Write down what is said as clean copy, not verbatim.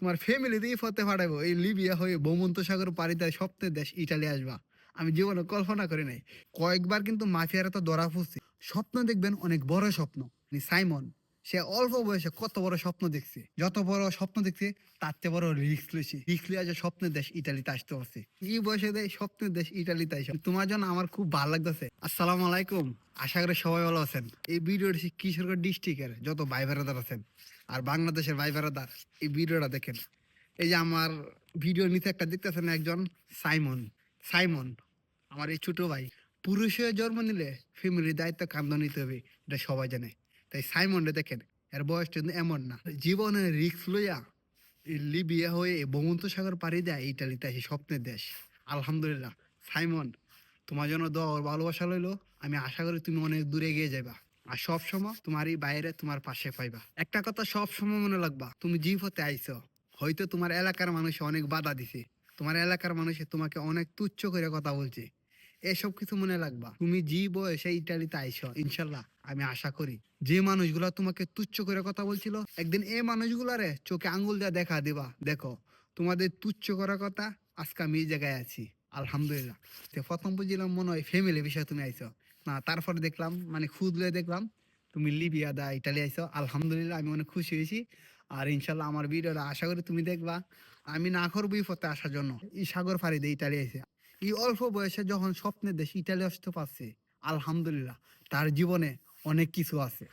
তোমার ফ্যামিলি দিয়ে পথে পাঠাবো এই লিবিয়া হয়ে ভূমধ্যসাগর পাড়ি দেয় স্বপ্নের দেশ ইটালি আসবা। আমি জীবনে কল্পনা করি নাই। কয়েকবার কিন্তু মাফিয়ারা তো ধরা পড়ছে। স্বপ্ন দেখবেন অনেক বড় স্বপ্ন। সাইমন সে অল্প বয়সে কত বড় স্বপ্ন দেখছে, যত বড় স্বপ্ন দেখছে তার চেয়ে বড় রিস্ক লইছে। রিস্ক লিয়ে যে স্বপ্নের দেশ ইটালিতে আসতে পারছে। এই বয়সে দেয় স্বপ্নের দেশ ইটালিতে আসে। তোমার জন্য আমার খুব ভালো লাগতেছে। আসসালামু আলাইকুম, আশা করি সবাই ভালো আছেন। এই ভিডিওটি কিশোরগঞ্জ ডিস্ট্রিক্টের যত ভাই বেড়াদার আছেন আর বাংলাদেশের ভাই বেড়াদার এই ভিডিওটা দেখেন। এই যে আমার ভিডিও নিচে একটা দেখতেছেন একজন সাইমন। সাইমন আমার এই ছোট ভাই। পুরুষ হয়ে জন্ম নিলে ফ্যামিলির দায়িত্ব কাঁধে নিতে হবে, এটা সবাই জানে। তাই সাইমনরে দেখেন, এর বয়সটা কিন্তু এমন না। জীবনের রিস্ক লইয়া এই লিবিয়া হয়ে ভূমধ্যসাগর পাড়ি দেয় ইটালিতে আসে স্বপ্নের দেশ। আলহামদুলিল্লাহ সাইমন, তোমার জন্য দোয়া ও ভালোবাসা লইলো। আমি আশা করি তুমি অনেক দূরে এগিয়ে যাবা। আর সব সময় তোমার এই বাইরে তোমার পাশে পাইবা। একটা কথা সব সময় মনে রাখবা, তুমি যে পথে আইছো, হয়তো তোমার এলাকার মানুষে অনেক বাধা দিছে, তোমার এলাকার মানুষে তোমাকে অনেক তুচ্ছ করে কথা বলছে। এসব কিছু মনে রাখবা। তুমি যে বয়সে ইটালিতে আইছো, ইনশাল্লাহ আমি আশা করি যে মানুষগুলা তোমাকে তুচ্ছ করে কথা বলছিল, একদিন এই মানুষগুলারে চোখে আঙ্গুল দিয়ে দেখা দিবা। দেখো তোমাদের তুচ্ছ করার কথা, আজকে আমি এই জায়গায় আছি। আলহামদুলিল্লাহ। তো প্রথম বুঝলাম মনে হয় ফ্যামিলি বিষয়ে তুমি আইছো, না তারপরে দেখলাম মানে খুদলে দেখলাম তুমি লিবিয়া দা ইটালি আইছো। আলহামদুলিল্লাহ, আমি অনেক খুশি হয়েছি। আর ইনশাল্লাহ আমার ভিডিওটা আশা করি তুমি দেখবা। আমি না করবো এই পথে আসার জন্য। এই সাগর ফাড়ি দিয়ে ইটালি আইছে। এই অল্প বয়সে যখন স্বপ্নের দেশ ইটালি আসতে পারছে, আলহামদুলিল্লাহ, তার জীবনে অনেক কিছু আছে।